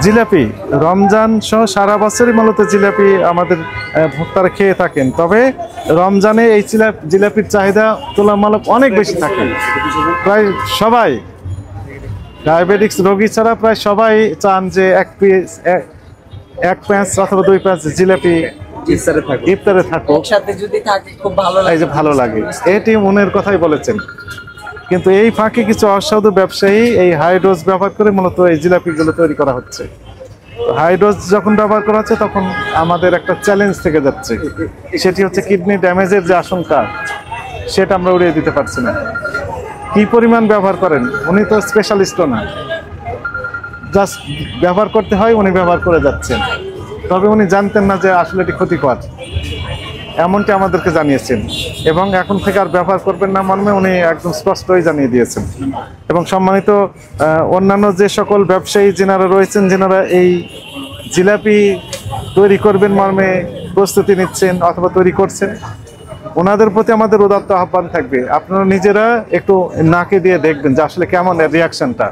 জিলাপি রমজান সহ সারা বছরই মূলত জিলাপি আমাদের ভক্তরা খেয়ে থাকেন, তবে রমজানে এই জিলাপির চাহিদা তুলনামূলক অনেক বেশি থাকে। প্রায় সবাই ডায়াবেটিক্স রোগী ছাড়া প্রায় সবাই চান যে এক প্যাঁচ অথবা 2 প্যাঁচ জিলাপি ইফতারে থাকুক, এই যে ভালো লাগে, এটি মনের কথাই বলেছেন। কিন্তু এই ফাঁকে কিছু অসাধু ব্যবসায়ী এই হাই ডোজ ব্যবহার করে মূলত এই জিলাপিগুলো তৈরি করা হচ্ছে। হাই ডোজ যখন ব্যবহার করা হচ্ছে তখন আমাদের একটা চ্যালেঞ্জ থেকে যাচ্ছে, সেটি হচ্ছে কিডনি ড্যামেজের যে আশঙ্কা, সেটা আমরা উড়িয়ে দিতে পারছি না। কি পরিমাণ ব্যবহার করেন, উনি তো স্পেশালিস্টও না, জাস্ট ব্যবহার করতে হয়, উনি ব্যবহার করে যাচ্ছেন, তবে উনি জানতেন না যে আসলে এটি ক্ষতিকর, এমনটি আমাদেরকে জানিয়েছেন। এবং এখন থেকে আর ব্যবহার করবেন না মর্মে উনি একদম স্পষ্টই জানিয়ে দিয়েছেন। এবং সম্মানিত অন্যান্য যে সকল ব্যবসায়ী যেনারা রয়েছেন, যেনারা এই জিলাপি তৈরি করবেন মর্মে প্রস্তুতি নিচ্ছেন অথবা তৈরি করছেন, ওনাদের প্রতি আমাদের উদাত্ত আহ্বান থাকবে, আপনারা নিজেরা একটু নাকে দিয়ে দেখবেন যে আসলে কেমন এর রিয়াকশনটা।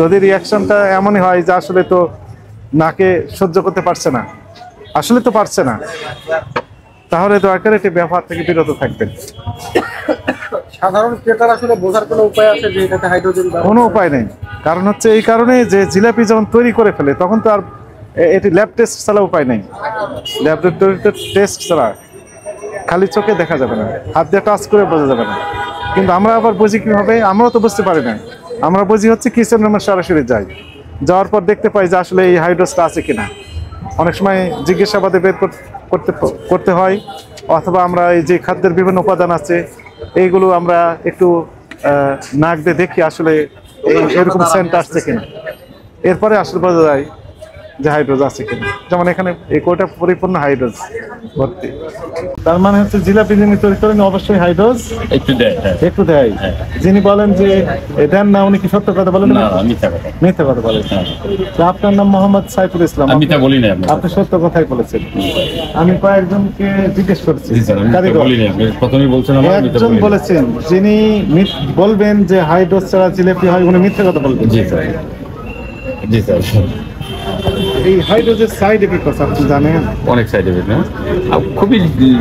যদি রিয়াকশনটা এমনই হয় যে আসলে তো নাকে সহ্য করতে পারছে না, আসলে তো পারছে না, তাহলে দয়া করে এটি ব্যবহার থেকে বিরত থাকবেন। সাধারণ ক্রেতার আসলে বোঝার কোনো উপায় আছে যে এটাতে হাইড্রোজেন? কোনো উপায় নেই, কারণ হচ্ছে এই কারণে যে জিলাপি যখন তৈরি করে ফেলে তখন তো আর এটি ল্যাব টেস্ট ছাড়া উপায় নেই। ল্যাবরেটরিতে টেস্ট ছাড়া খালি চোখে দেখা যাবে না, হাত দিয়ে টাচ করে বোঝা যাবে না। কিন্তু আমরা আবার বুঝি কীভাবে, আমরাও তো বুঝতে পারি না। আমরা বুঝি হচ্ছে কিচেন রুমে সরাসরি যাই, যাওয়ার পর দেখতে পাই যে আসলে এই হাইড্রোজটা আছে কিনা। অনেক সময় জিজ্ঞাসাবাদে বের করতে হয়, অথবা আমরা এই যে খাদ্যের বিভিন্ন উপাদান আছে এইগুলো আমরা একটু নাক দিয়ে দেখি আসলে এরকম সেন্ট আসছে কিনা, এরপরে আসলে বোঝা যায় যে হাইড্রোজ আছে কিনা। যেমন এখানে এই কোটা পরিপূর্ণ হাইড্রোজ ভর্তি, তার মানে হচ্ছে জিলাপি যিনি তৈরি করেন অবশ্যই হাইড্রোজ একটু দেয়। যিনি বলেন যে দেন না, উনি কি সত্য কথা বলেন? মিথ্যা কথা বলেন। আপনার নাম মোহাম্মদ সাইফুল ইসলাম, আপনি সত্য কথাই বলেছেন। আমি কয়েকজনকে জিজ্ঞেস করছি, একজন বলেছেন যিনি বলবেন যে হাইড্রোজ ছাড়া জিলাপি হয়, উনি মিথ্যা কথা বলবেন। জি স্যার, জি স্যার। এই হাইড্রোজের সাইড এফেক্ট আছে আপনি জানেন? অনেক সাইড এফেক্ট, না খুবই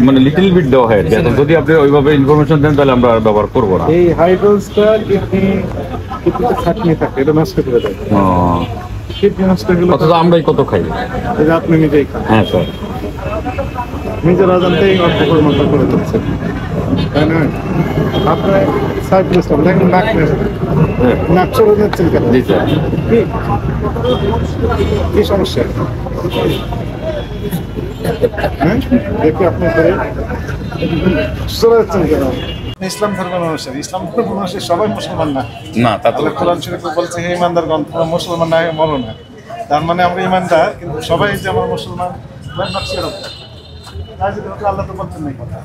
মানে লিটল বিট দেওয়া হয়। যদি আপনি ওইভাবে ইনফরমেশন দেন তাহলে আমরা ব্যবহার করবো না। এই হাইড্রোজটা কিডনিতে থাকলে থাকে, এটা নষ্ট করে দেয়। কিডনি নষ্ট হয়ে গেলে অথচ আমরাই কত খাই, এটা আপনি নিজেই খান। হ্যাঁ স্যার, নিজের অজান্তেই অর্থকর মতো করে দিচ্ছেন, তাই না? আপনার সাইফুল ইসলাম দেখেন নাক নাক চলে যাচ্ছেন কেন? জি স্যার। কি সমস্যা? হ্যাঁ দেখি আপনি করে চলে যাচ্ছেন কেন? ইসলাম ধর্মের মানুষের, ইসলাম ধর্মের মানুষের সবাই মুসলমান না। না, তাহলে কোরআন শরীফে বলছে হে ইমানদারগণ তোমরা মুসলমান না মরো না। তার মানে আমরা ইমানদার, কিন্তু সবাই যে আমরা মুসলমান আল্লাহ তো বলছেন না কথা।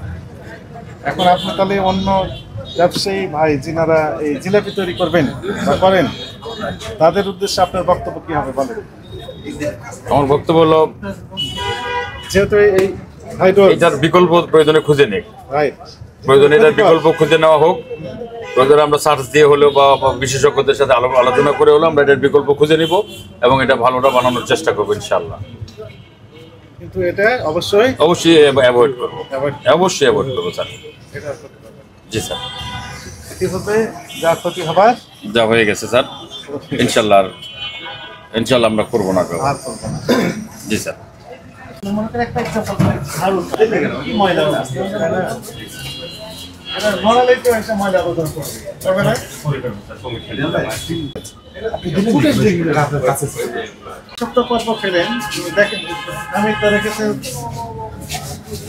এখন আপনি তাহলে অন্য ব্যবসায়ী ভাই যিনারা এই জিলাপি তৈরি করবেন বা করেন, তাদের উদ্দেশ্যে আপনার বক্তব্য কি হবে বলেন? আমার বক্তব্য হলো, যেহেতু এই এটার বিকল্প প্রয়োজনে খুঁজে নেই, প্রয়োজনে এটার বিকল্প খুঁজে নেওয়া হোক, প্রয়োজনে আমরা সার্চ দিয়ে হলেও বা বিশেষজ্ঞদের সাথে আলোচনা করে হলেও আমরা এটার বিকল্প খুঁজে নিব এবং এটা ভালোটা বানানোর চেষ্টা করবো ইনশাআল্লাহ। কিন্তু এটা অবশ্যই অ্যাভয়েড করবো, অবশ্যই অ্যাভয়েড করবো স্যার। জি স্যার। কি হবে যা ক্ষতি হবার যা হয়ে গেছে স্যার, ইনশাআল্লাহ আমরা করবো না। জি স্যার।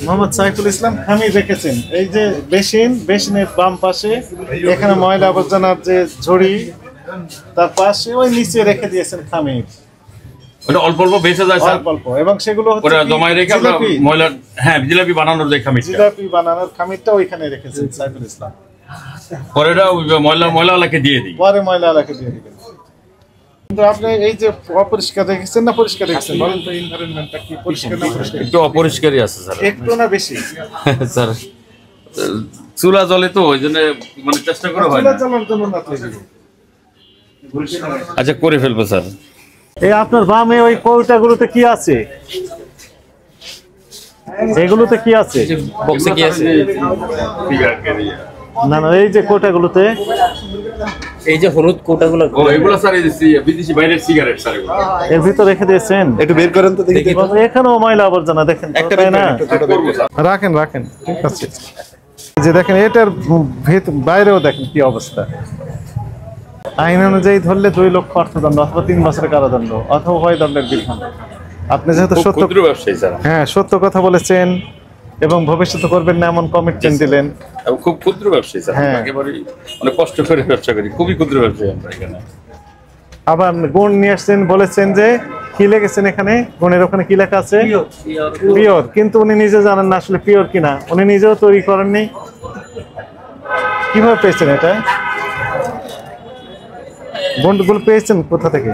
মোহাম্মদ সাইফুল ইসলাম খামি রেখেছেন। এই যে বেসিনের বাম পাশে এখানে ময়লা আবর্জনার যে ঝুড়ি, তার পাশে ওই নিচে রেখে দিয়েছেন খামি। অল্প অল্প বেঁচে যায় স্যার, অল্প, এবং সেগুলো জমায় রেখে আমরা ময়লা, হ্যাঁ জিলাপি বানানোর যে খামির, জিলাপি বানানোর খামিরটা ওইখানে রেখেছেন সাইফুল ইসলাম। পরে ময়লাওয়ালাকে দিয়ে দিই, পরে ময়লাওয়ালাকে দিয়ে দিবেন। কিন্তু আপনি এই যে অপরিষ্কার রেখেছেন না পরিষ্কার রেখেছেন বলেন তো? এনভায়রনমেন্টটা কি পরিষ্কার না পরিষ্কার? একটু অপরিষ্কারই আছে স্যার, একটু না বেশি স্যার। চুলা জ্বলে তো ওই জন্য মানে চেষ্টা করা হয় না। চুলা জ্বলার জন্য না। আচ্ছা করে ফেলবো স্যার। এই আপনার বামে ওই কৌটাগুলোতে কি আছে? এগুলোতে কি আছে? বক্সে কি আছে? না না, এই যে কোটাগুলোতে এই যে হলুদ কোটাগুলো এগুলো স্যার বিদেশি বাইরের সিগারেট স্যার এগুলো। এর ভিতরে রেখে দিয়েছেন। একটু বের করেন তো দেখি। এখানেও ময়লা আবর্জনা দেখেন তো, একটা তাই না? করবো স্যার। রাখেন রাখেন, ঠিক আছে। এই যে দেখেন এটার বাইরেও দেখেন কি অবস্থা। আইন অনুযায়ী ধরলে 2 লক্ষ অর্থদণ্ড অথবা 3 বছরের কারাদণ্ড অথবা উভয়দণ্ডের বিধান। আপনি যেহেতু খুব সত্য, ক্ষুদ্র ব্যবসায়ী স্যার, হ্যাঁ সত্য কথা বলেছেন এবং ভবিষ্যতে করবেন না এমন কমিটমেন্ট দিলেন। এবং খুব ক্ষুদ্র ব্যবসায়ী স্যার, হ্যাঁ। আমরা একেবারে অনেক কষ্ট করে ব্যবসা করি, খুবই ক্ষুদ্র ব্যবসায়ী আমরা এখানে। আবার গুণ নিয়ে আসছেন, বলেছেন যে কি লিখেছেন এখানে, গুণের ওখানে কি লেখা আছে? পিওর। কিন্তু উনি নিজে জানেন না আসলে পিওর কিনা, উনি নিজেও তৈরি করেননি। কিভাবে পেয়েছেন এটা? গুণগুলো পেয়েছেন কোথা থেকে?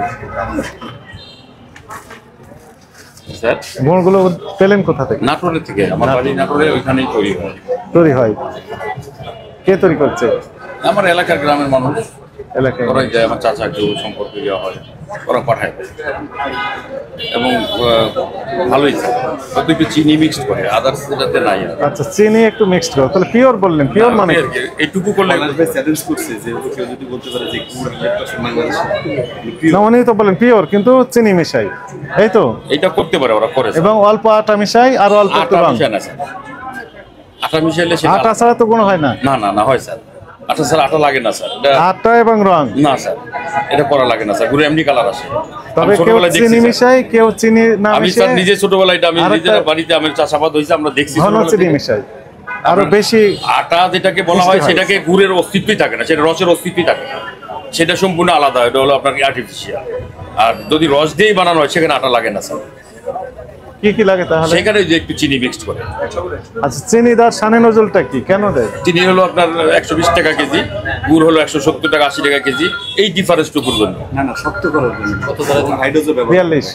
স্যার গুণগুলো পেলেন কোথা থেকে? নাটোরের থেকে, আমার বাড়ি নাটোরে, ওইখানেই তৈরি হয়। তৈরি হয় কে তৈরি করছে? আমার এলাকার গ্রামের মানুষ, এলাকায়। ওরাই যায়, আমার চাচা কেউ সম্পর্কে দেওয়া হয়, ওরা পাঠায় এবং ভালোই হয়তো একটু চিনি মিক্সড করে, আদার্স যেটাতে নাই আর। আচ্ছা, চিনি একটু মিক্সড করো, তাহলে পিওর বললেন। পিওর মানে আর কি, এইটুকু করলে চ্যালেঞ্জ করছে যে কেউ যদি বলতে পারে যে গুড় 100% বাংলাদেশে না, উনি তো বলেন পিওর কিন্তু চিনি মিশাই, এই তো। এটা করতে পারে, ওরা করে স্যার। এবং অল্প আটা মিশাই আর অল্প একটু আটা রং। মিশায় না স্যার, আটা মিশাইলে সেটা আটা ছাড়া তো কোনো হয় না। না না না হয় স্যার, আটা স্যার, আটা লাগে না স্যার, এটা আটা এবং রং। না স্যার, এটা করা লাগে না স্যার, গুড়ে এমনি কালার আসে। তবে আমি কেউ ছোটবেলায় দেখছি চিনি স্যার। মিশাই, কেউ চিনি না আমি মিশাই, স্যার নিজে ছোটবেলায় এটা আমি আরেকটা- নিজের বাড়িতে আমার চাষাবাদ হয়েছে, আমরা দেখছি ঘন ছোটবেলা চিনি থেকে। মিশাই, আরো বেশি। আটা যেটাকে বলা হয় মিষ্টি হয়। সেটাকে গুড়ের অস্তিত্বই থাকে না, সেটা রসের অস্তিত্বই থাকে না, সেটা সম্পূর্ণ আলাদা, এটা হলো আপনার আর্টিফিশিয়াল। আর যদি রস দিয়েই বানানো হয় সেখানে আটা লাগে না স্যার, কি কি লাগে তাহলে? সেখানে যে একটু চিনি মিক্সড করে। আচ্ছা, চিনি দেওয়ার সানে নজলটা কি, কেন দেয়? চিনি হলো আপনার 120 টাকা কেজি, গুড় হলো 170 টাকা 80 টাকা কেজি, এই ডিফারেন্সটুকুর জন্য। না না শক্ত করার জন্য হাইড্রোজেন ব্যবহার 42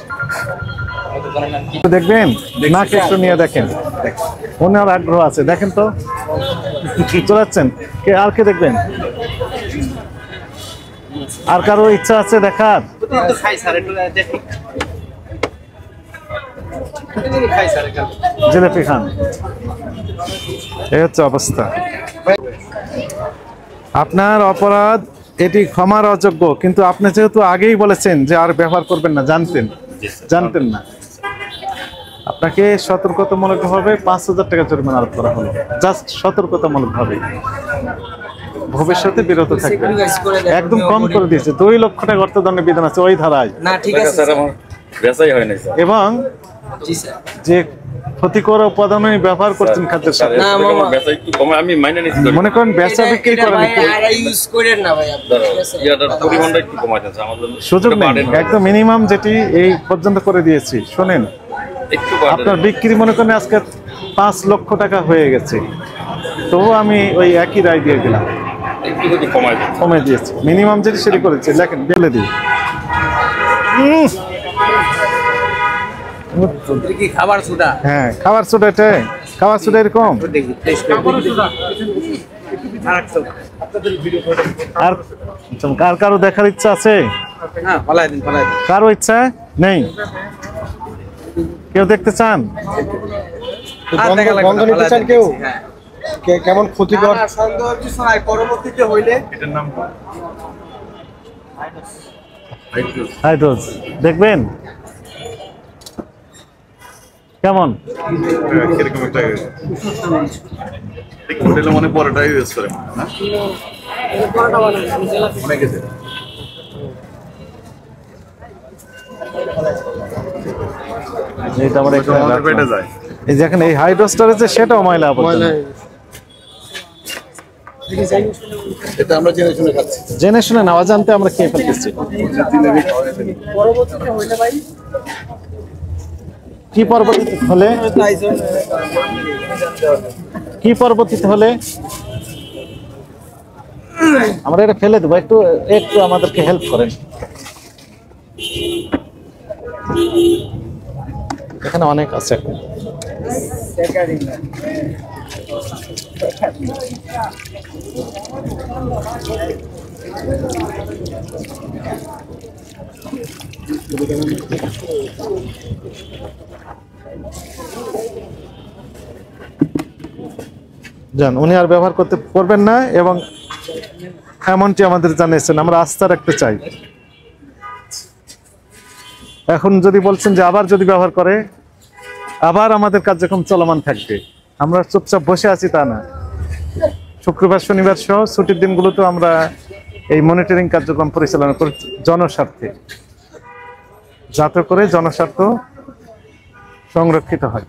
দেখবেন, নাক একটু নিয়ে দেখেন, ওনার আগ্রহ আছে, দেখেন তো। চলাচ্ছেন কে, আর কে দেখবেন? আর কারো ইচ্ছা আছে দেখার? জিলাপি খান। এই হচ্ছে অবস্থা। আপনার অপরাধ, এটি ক্ষমার অযোগ্য, কিন্তু আপনি যেহেতু আগেই বলেছেন যে আর ব্যবহার করবেন না, জানতেন না, আপনাকে সতর্কতামূলকভাবে 5,000 টাকা জরিমানা আরোপ করা হলো। জাস্ট সতর্কতামূলকভাবে, ভবিষ্যতে বিরত থাকবেন। একদম কম করে দিয়েছে, 2 লক্ষ টাকা অর্থদণ্ডের বিধান আছে ওই ধারায়। না ঠিক আছে স্যার আমার বেচাই হয় নাই স্যার। এবং জি স্যার। যে ক্ষতিকর উপাদান ব্যবহার করছেন খাদ্যের সাথে, না, মামা। বেচা একটু কমে, আমি মাইনে নিচ্ছি। মনে করেন বেচা বিক্রি করেন, ইউজ করেন না ভাই আপনি, ঠিক আছে? ইয়াটার পরিমাণটা একটু কমাই দেন স্যার, আমার জন্য সুযোগ একটু নেই, burden একদম মিনিমাম যেটি এই পর্যন্ত করে দিয়েছি। শোনেন, একটু burden আপনার বিক্রি মনে করেন আজকে 5 লক্ষ টাকা হয়ে গেছে, তো আমি ওই একই রায় দিয়ে দিলাম, একটু যদি কমাই দেন। কমে দিয়েছি। মিনিমাম যেটি সেটি করেছি, লেখেন বেলে দিই। এটা কি খাবার সুদা? হ্যাঁ, খাবার সোডা, এটা খাবার সোডা এরকম। দেখি টেস্ট করে আর কার কারো দেখার ইচ্ছা আছে? হ্যাঁ, পালাই দিন। কারো ইচ্ছা নেই? কেউ দেখতে চান? বন্ধ নিতে চান কেউ? কেমন ক্ষতিকর? সন্দেহ কিছু নাই, পরবর্তীতে হইলে হাইড্রোজ দেখবেন কেমন? এরকম একটা হোটেলে মনে পরোটাই ইউজ করে না অনেক গেছে এইটা আমরা এখানে আমাদের রাখলাম। পেটে যায় এই দেখেন এই হাইড্রোস্টার আছে, সেটাও ময়লা আবর্জনা। এটা আমরা জেনে শুনে খাচ্ছি জেনে শুনে না অজান্তে আমরা খেয়ে ফেলতেছি। কি পরবর্তীতে হলে, কি পরবর্তীতে হলে আমরা এটা ফেলে দেবো? একটু একটু আমাদেরকে হেল্প করেন। এখানে অনেক আছে। যান, উনি আর ব্যবহার করবেন না এবং এমনটি আমাদের জানিয়েছেন। আমরা আস্থা রাখতে চাই। এখন যদি বলছেন যে আবার যদি ব্যবহার করে, আবার আমাদের কার্যক্রম চলমান থাকবে। আমরা চুপচাপ বসে আছি তা না। শুক্রবার শনিবার সহ ছুটির দিনগুলোতে আমরা এই মনিটরিং কার্যক্রম পরিচালনা করি জনস্বার্থে, যাতে করে জনস্বার্থ সংরক্ষিত হয়।